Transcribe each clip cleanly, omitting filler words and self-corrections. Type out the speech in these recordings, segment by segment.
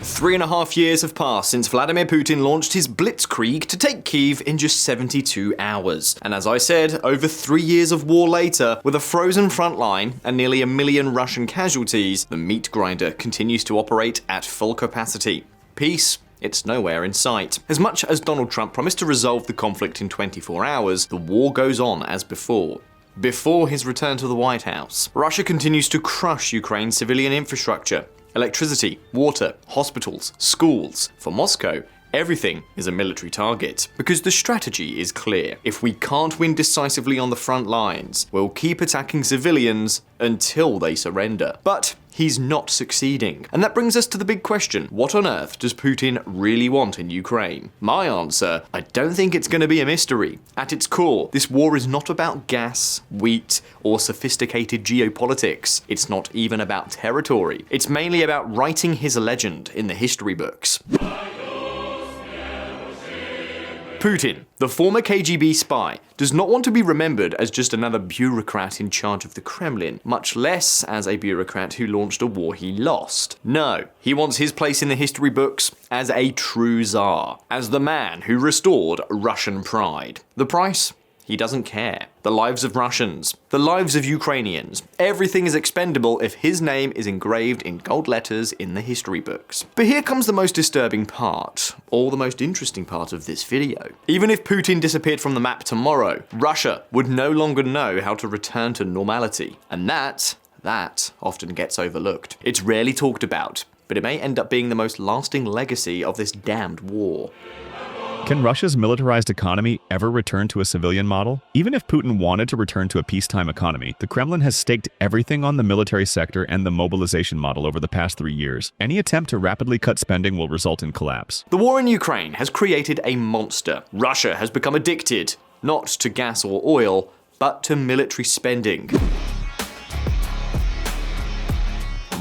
3.5 years have passed since Vladimir Putin launched his blitzkrieg to take Kyiv in just 72 hours. And as I said, over 3 years of war later, with a frozen front line and nearly 1 million Russian casualties, the meat grinder continues to operate at full capacity. Peace? It's nowhere in sight. As much as Donald Trump promised to resolve the conflict in 24 hours, the war goes on as before. Before his return to the White House, Russia continues to crush Ukraine's civilian infrastructure. Electricity, water, hospitals, schools. For Moscow, everything is a military target. Because the strategy is clear. If we can't win decisively on the front lines, we'll keep attacking civilians until they surrender. But he's not succeeding. And that brings us to the big question. What on earth does Putin really want in Ukraine? My answer, I don't think it's going to be a mystery. At its core, this war is not about gas, wheat, or sophisticated geopolitics. It's not even about territory. It's mainly about writing his legend in the history books. Putin, the former KGB spy, does not want to be remembered as just another bureaucrat in charge of the Kremlin, much less as a bureaucrat who launched a war he lost. No, he wants his place in the history books as a true Tsar, as the man who restored Russian pride. The price? He doesn't care. The lives of Russians, the lives of Ukrainians, everything is expendable if his name is engraved in gold letters in the history books. But here comes the most disturbing part, or the most interesting part of this video. Even if Putin disappeared from the map tomorrow, Russia would no longer know how to return to normality. And that often gets overlooked. It's rarely talked about, but it may end up being the most lasting legacy of this damned war. Can Russia's militarized economy ever return to a civilian model? Even if Putin wanted to return to a peacetime economy, the Kremlin has staked everything on the military sector and the mobilization model over the past 3 years. Any attempt to rapidly cut spending will result in collapse. The war in Ukraine has created a monster. Russia has become addicted, not to gas or oil, but to military spending.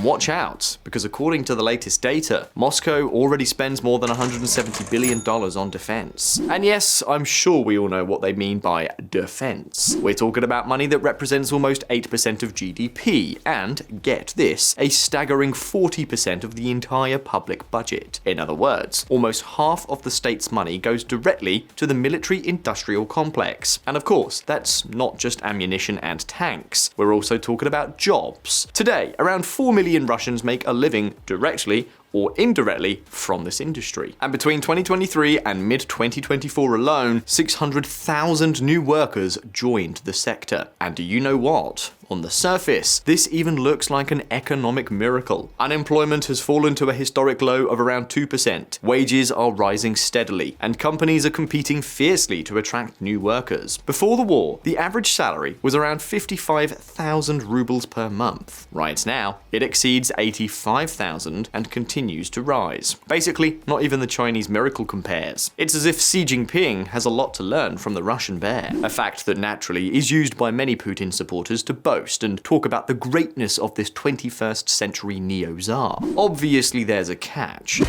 Watch out, because according to the latest data, Moscow already spends more than $170 billion on defense. And yes, I'm sure we all know what they mean by defense. We're talking about money that represents almost 8% of GDP, and, get this, a staggering 40% of the entire public budget. In other words, almost half of the state's money goes directly to the military-industrial complex. And of course, that's not just ammunition and tanks. We're also talking about jobs. Today, around 4 million Russians make a living directly or indirectly from this industry. And between 2023 and mid-2024 alone, 600,000 new workers joined the sector. And do you know what? On the surface, this even looks like an economic miracle. Unemployment has fallen to a historic low of around 2%. Wages are rising steadily, and companies are competing fiercely to attract new workers. Before the war, the average salary was around 55,000 rubles per month. Right now, it exceeds 85,000 and continues to rise. Basically, not even the Chinese miracle compares. It's as if Xi Jinping has a lot to learn from the Russian bear, a fact that naturally is used by many Putin supporters to boast and talk about the greatness of this 21st century neo-Tsar. Obviously there's a catch.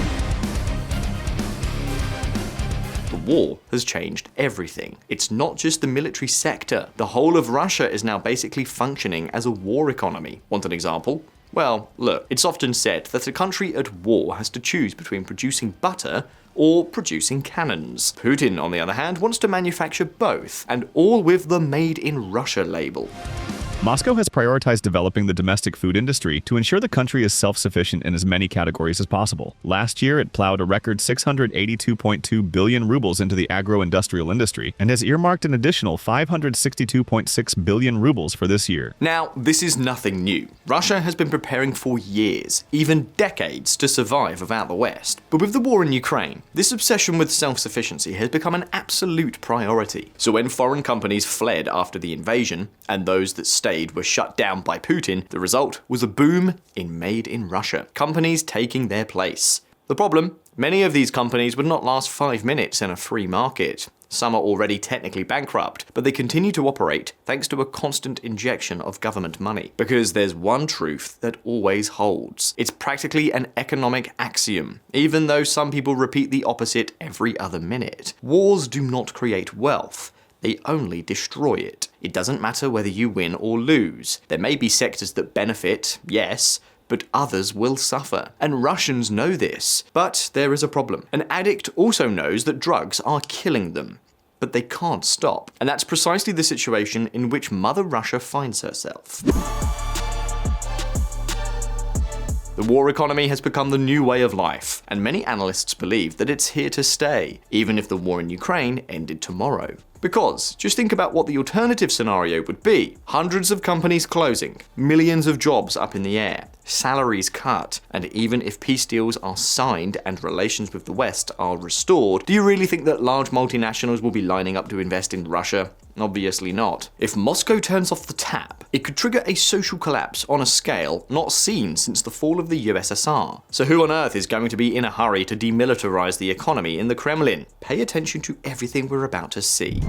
The war has changed everything. It's not just the military sector. The whole of Russia is now basically functioning as a war economy. Want an example? Well, look, it's often said that a country at war has to choose between producing butter or producing cannons. Putin, on the other hand, wants to manufacture both, and all with the Made in Russia label. Moscow has prioritized developing the domestic food industry to ensure the country is self-sufficient in as many categories as possible. Last year, it plowed a record 682.2 billion rubles into the agro-industrial industry and has earmarked an additional 562.6 billion rubles for this year. Now, this is nothing new. Russia has been preparing for years, even decades, to survive without the West. But with the war in Ukraine, this obsession with self-sufficiency has become an absolute priority. So when foreign companies fled after the invasion, and those that stayed were shut down by Putin, the result was a boom in Made in Russia. Companies taking their place. The problem? Many of these companies would not last 5 minutes in a free market. Some are already technically bankrupt, but they continue to operate thanks to a constant injection of government money. Because there's one truth that always holds. It's practically an economic axiom, even though some people repeat the opposite every other minute. Wars do not create wealth. They only destroy it. It doesn't matter whether you win or lose. There may be sectors that benefit, yes, but others will suffer. And Russians know this. But there is a problem. An addict also knows that drugs are killing them. But they can't stop. And that's precisely the situation in which Mother Russia finds herself. The war economy has become the new way of life, and many analysts believe that it's here to stay, even if the war in Ukraine ended tomorrow. Because, just think about what the alternative scenario would be. Hundreds of companies closing, millions of jobs up in the air, salaries cut, and even if peace deals are signed and relations with the West are restored, do you really think that large multinationals will be lining up to invest in Russia? Obviously not. If Moscow turns off the tap, it could trigger a social collapse on a scale not seen since the fall of the USSR. So who on earth is going to be in a hurry to demilitarize the economy in the Kremlin? Pay attention to everything we're about to see.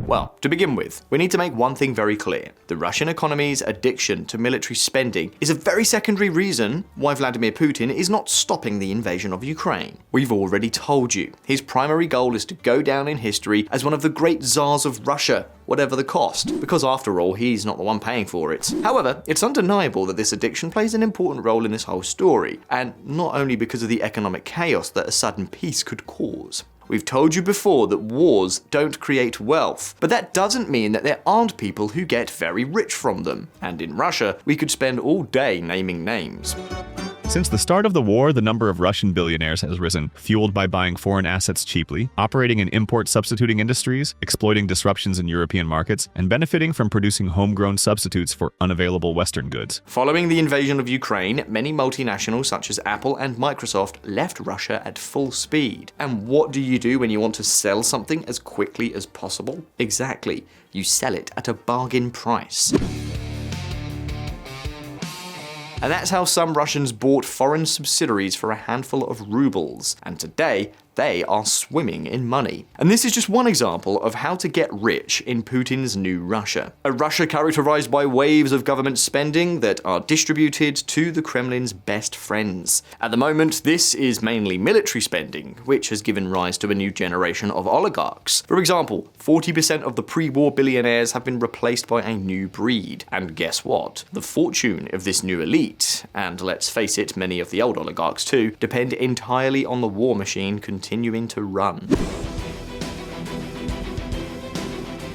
Well, to begin with, we need to make one thing very clear. The Russian economy's addiction to military spending is a very secondary reason why Vladimir Putin is not stopping the invasion of Ukraine. We've already told you, his primary goal is to go down in history as one of the great czars of Russia, whatever the cost, because after all, he's not the one paying for it. However, it's undeniable that this addiction plays an important role in this whole story, and not only because of the economic chaos that a sudden peace could cause. We've told you before that wars don't create wealth, but that doesn't mean that there aren't people who get very rich from them. And in Russia, we could spend all day naming names. Since the start of the war, the number of Russian billionaires has risen, fueled by buying foreign assets cheaply, operating in import-substituting industries, exploiting disruptions in European markets, and benefiting from producing homegrown substitutes for unavailable Western goods. Following the invasion of Ukraine, many multinationals such as Apple and Microsoft left Russia at full speed. And what do you do when you want to sell something as quickly as possible? Exactly, you sell it at a bargain price. And that's how some Russians bought foreign subsidiaries for a handful of rubles. And today, they are swimming in money. And this is just one example of how to get rich in Putin's new Russia. A Russia characterized by waves of government spending that are distributed to the Kremlin's best friends. At the moment, this is mainly military spending, which has given rise to a new generation of oligarchs. For example, 40% of the pre-war billionaires have been replaced by a new breed. And guess what? The fortune of this new elite, and let's face it, many of the old oligarchs too, depend entirely on the war machine continuing to run.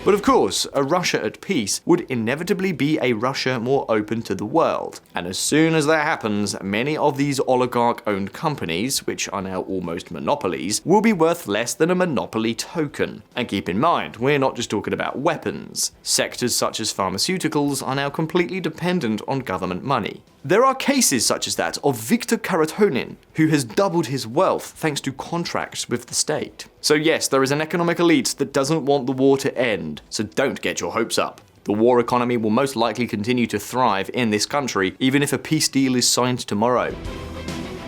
But of course, a Russia at peace would inevitably be a Russia more open to the world. And as soon as that happens, many of these oligarch-owned companies, which are now almost monopolies, will be worth less than a monopoly token. And keep in mind, we're not just talking about weapons. Sectors such as pharmaceuticals are now completely dependent on government money. There are cases such as that of Viktor Karatonin, who has doubled his wealth thanks to contracts with the state. So yes, there is an economic elite that doesn't want the war to end, so don't get your hopes up. The war economy will most likely continue to thrive in this country, even if a peace deal is signed tomorrow.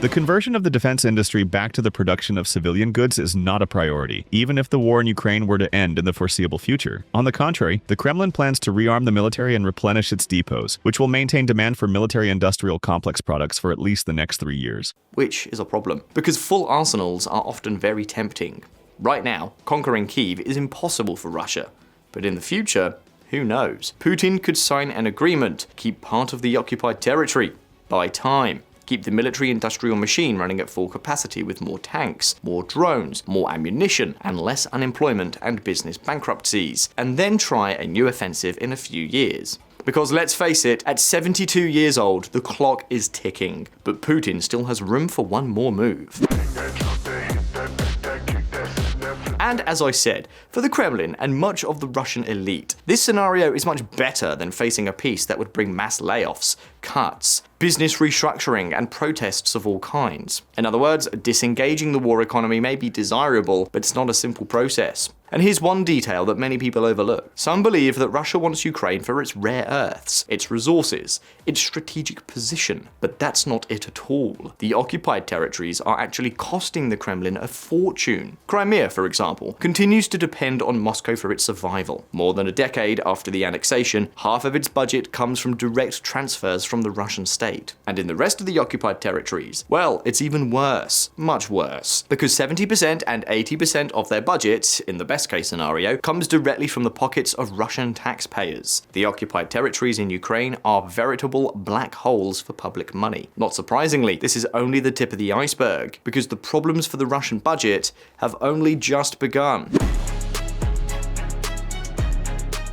The conversion of the defense industry back to the production of civilian goods is not a priority, even if the war in Ukraine were to end in the foreseeable future. On the contrary, the Kremlin plans to rearm the military and replenish its depots, which will maintain demand for military-industrial complex products for at least the next 3 years. Which is a problem, because full arsenals are often very tempting. Right now, conquering Kyiv is impossible for Russia, but in the future, who knows? Putin could sign an agreement, keep part of the occupied territory, buy time, keep the military-industrial machine running at full capacity with more tanks, more drones, more ammunition, and less unemployment and business bankruptcies, and then try a new offensive in a few years. Because let's face it, at 72 years old, the clock is ticking, but Putin still has room for one more move. And as I said, for the Kremlin and much of the Russian elite, this scenario is much better than facing a peace that would bring mass layoffs, cuts, business restructuring, and protests of all kinds. In other words, disengaging the war economy may be desirable, but it's not a simple process. And here's one detail that many people overlook. Some believe that Russia wants Ukraine for its rare earths, its resources, its strategic position, but that's not it at all. The occupied territories are actually costing the Kremlin a fortune. Crimea, for example, continues to depend on Moscow for its survival. More than a decade after the annexation, half of its budget comes from direct transfers from the Russian state. And in the rest of the occupied territories, well, it's even worse, much worse, because 70% and 80% of their budget, in the best best case scenario, comes directly from the pockets of Russian taxpayers. The occupied territories in Ukraine are veritable black holes for public money. Not surprisingly, this is only the tip of the iceberg, because the problems for the Russian budget have only just begun.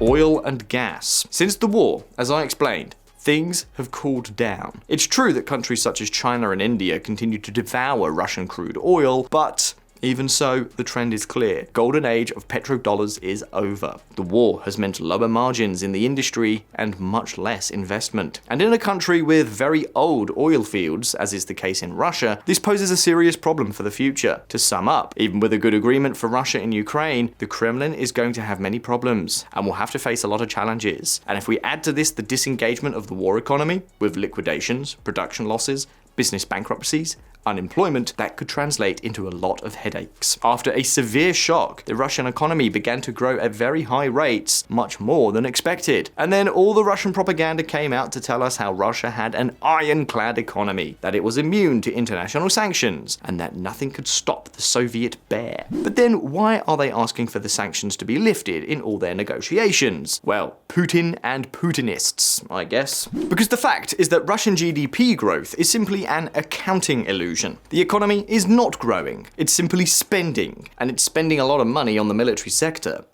Oil and gas. Since the war, as I explained, things have cooled down. It's true that countries such as China and India continue to devour Russian crude oil, but even so, the trend is clear. Golden age of petrodollars is over. The war has meant lower margins in the industry and much less investment. And in a country with very old oil fields, as is the case in Russia, this poses a serious problem for the future. To sum up, even with a good agreement for Russia and Ukraine, the Kremlin is going to have many problems and will have to face a lot of challenges. And if we add to this the disengagement of the war economy, with liquidations, production losses, business bankruptcies, unemployment, that could translate into a lot of headaches. After a severe shock, the Russian economy began to grow at very high rates, much more than expected. And then all the Russian propaganda came out to tell us how Russia had an ironclad economy, that it was immune to international sanctions, and that nothing could stop the Soviet bear. But then why are they asking for the sanctions to be lifted in all their negotiations? Well, Putin and Putinists, I guess. Because the fact is that Russian GDP growth is simply an accounting illusion. The economy is not growing, it's simply spending, and it's spending a lot of money on the military sector.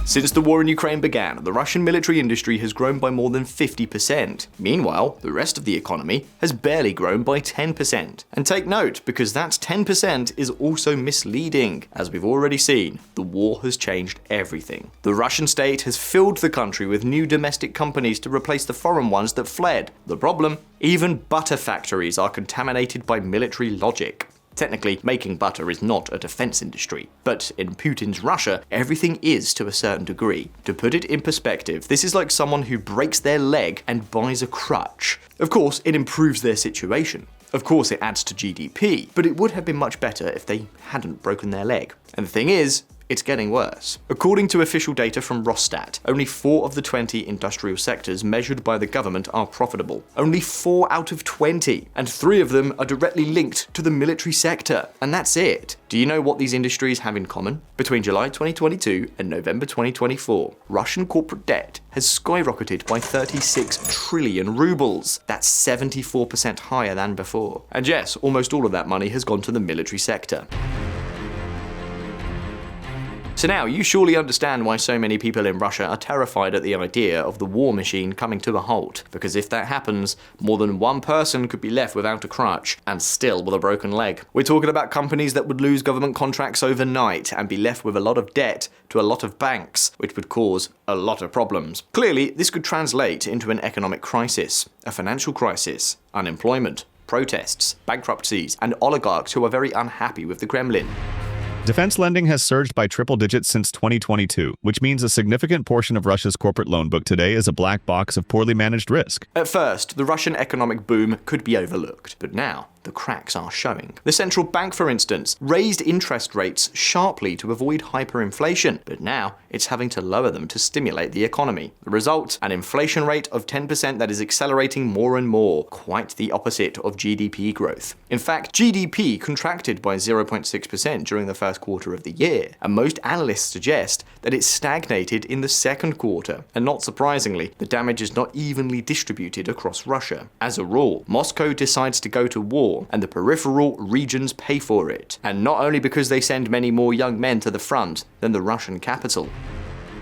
Since the war in Ukraine began, the Russian military industry has grown by more than 50%. Meanwhile, the rest of the economy has barely grown by 10%. And take note, because that 10% is also misleading. As we've already seen, the war has changed everything. The Russian state has filled the country with new domestic companies to replace the foreign ones that fled. The problem? Even butter factories are contaminated by military logic. Technically, making butter is not a defense industry, but in Putin's Russia, everything is to a certain degree. To put it in perspective, this is like someone who breaks their leg and buys a crutch. Of course, it improves their situation. Of course, it adds to GDP, but it would have been much better if they hadn't broken their leg. And the thing is, it's getting worse. According to official data from Rosstat, only 4 of the 20 industrial sectors measured by the government are profitable. Only 4 out of 20, and 3 of them are directly linked to the military sector. And that's it. Do you know what these industries have in common? Between July 2022 and November 2024, Russian corporate debt has skyrocketed by 36 trillion rubles. That's 74% higher than before. And yes, almost all of that money has gone to the military sector. So now, you surely understand why so many people in Russia are terrified at the idea of the war machine coming to a halt. Because if that happens, more than one person could be left without a crutch, and still with a broken leg. We're talking about companies that would lose government contracts overnight and be left with a lot of debt to a lot of banks, which would cause a lot of problems. Clearly, this could translate into an economic crisis, a financial crisis, unemployment, protests, bankruptcies, and oligarchs who are very unhappy with the Kremlin. Defense lending has surged by triple digits since 2022, which means a significant portion of Russia's corporate loan book today is a black box of poorly managed risk. At first, the Russian economic boom could be overlooked, but now the cracks are showing. The central bank, for instance, raised interest rates sharply to avoid hyperinflation, but now it's having to lower them to stimulate the economy. The result? An inflation rate of 10% that is accelerating more and more, quite the opposite of GDP growth. In fact, GDP contracted by 0.6% during the first quarter of the year, and most analysts suggest that it stagnated in the second quarter. And not surprisingly, the damage is not evenly distributed across Russia. As a rule, Moscow decides to go to war, and the peripheral regions pay for it. And not only because they send many more young men to the front than the Russian capital.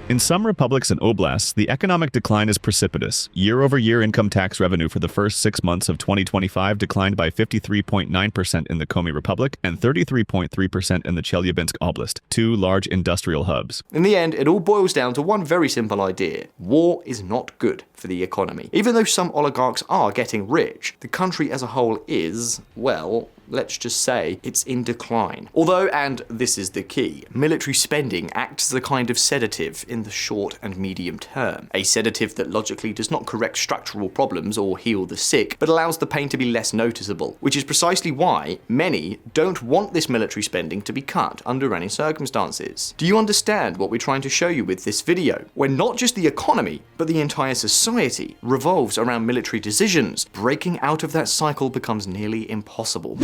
In some republics and oblasts, the economic decline is precipitous. Year-over-year income tax revenue for the first 6 months of 2025 declined by 53.9% in the Komi Republic and 33.3% in the Chelyabinsk Oblast, 2 large industrial hubs. In the end, it all boils down to one very simple idea. War is not good for the economy. Even though some oligarchs are getting rich, the country as a whole is, well, let's just say it's in decline. Although, and this is the key, military spending acts as a kind of sedative in the short and medium term. A sedative that logically does not correct structural problems or heal the sick, but allows the pain to be less noticeable, which is precisely why many don't want this military spending to be cut under any circumstances. Do you understand what we're trying to show you with this video? When not just the economy, but the entire society revolves around military decisions, breaking out of that cycle becomes nearly impossible.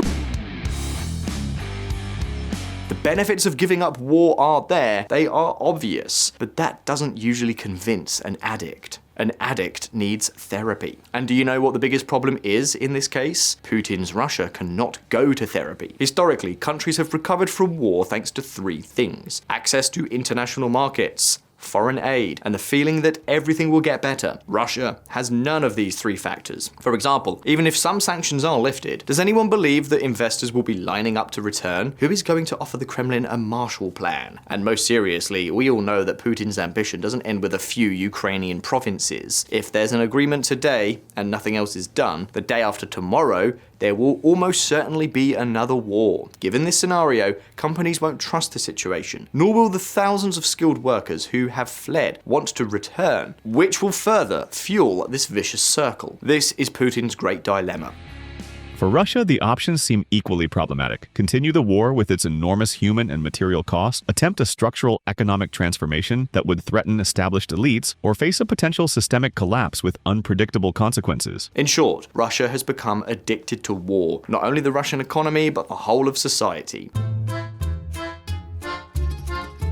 The benefits of giving up war are there, they are obvious, but that doesn't usually convince an addict. An addict needs therapy. And do you know what the biggest problem is in this case? Putin's Russia cannot go to therapy. Historically, countries have recovered from war thanks to three things: access to international markets, foreign aid, and the feeling that everything will get better. Russia has none of these three factors. For example, even if some sanctions are lifted, does anyone believe that investors will be lining up to return? Who is going to offer the Kremlin a Marshall Plan? And most seriously, we all know that Putin's ambition doesn't end with a few Ukrainian provinces. If there's an agreement today and nothing else is done, the day after tomorrow, there will almost certainly be another war. Given this scenario, companies won't trust the situation, nor will the thousands of skilled workers who have fled want to return, which will further fuel this vicious circle. This is Putin's great dilemma. For Russia, the options seem equally problematic. Continue the war with its enormous human and material cost, attempt a structural economic transformation that would threaten established elites, or face a potential systemic collapse with unpredictable consequences. In short, Russia has become addicted to war, not only the Russian economy, but the whole of society.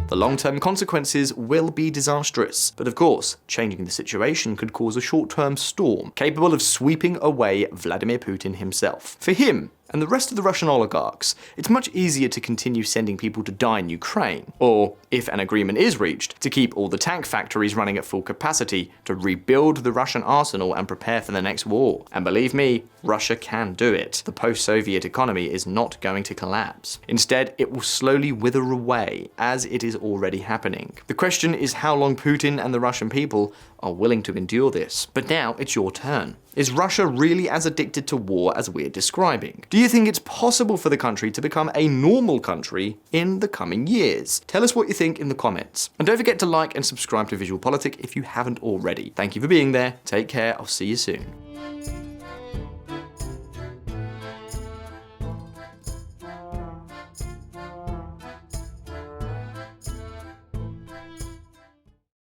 The long-term consequences will be disastrous, but of course, changing the situation could cause a short-term storm capable of sweeping away Vladimir Putin himself. For him, and the rest of the Russian oligarchs, it's much easier to continue sending people to die in Ukraine, or, if an agreement is reached, to keep all the tank factories running at full capacity to rebuild the Russian arsenal and prepare for the next war. And believe me, Russia can do it. The post-Soviet economy is not going to collapse. Instead, it will slowly wither away, as it is already happening. The question is how long Putin and the Russian people are willing to endure this. But now it's your turn. Is Russia really as addicted to war as we're describing? Do you think it's possible for the country to become a normal country in the coming years? Tell us what you think in the comments. And don't forget to like and subscribe to VisualPolitik if you haven't already. Thank you for being there. Take care. I'll see you soon.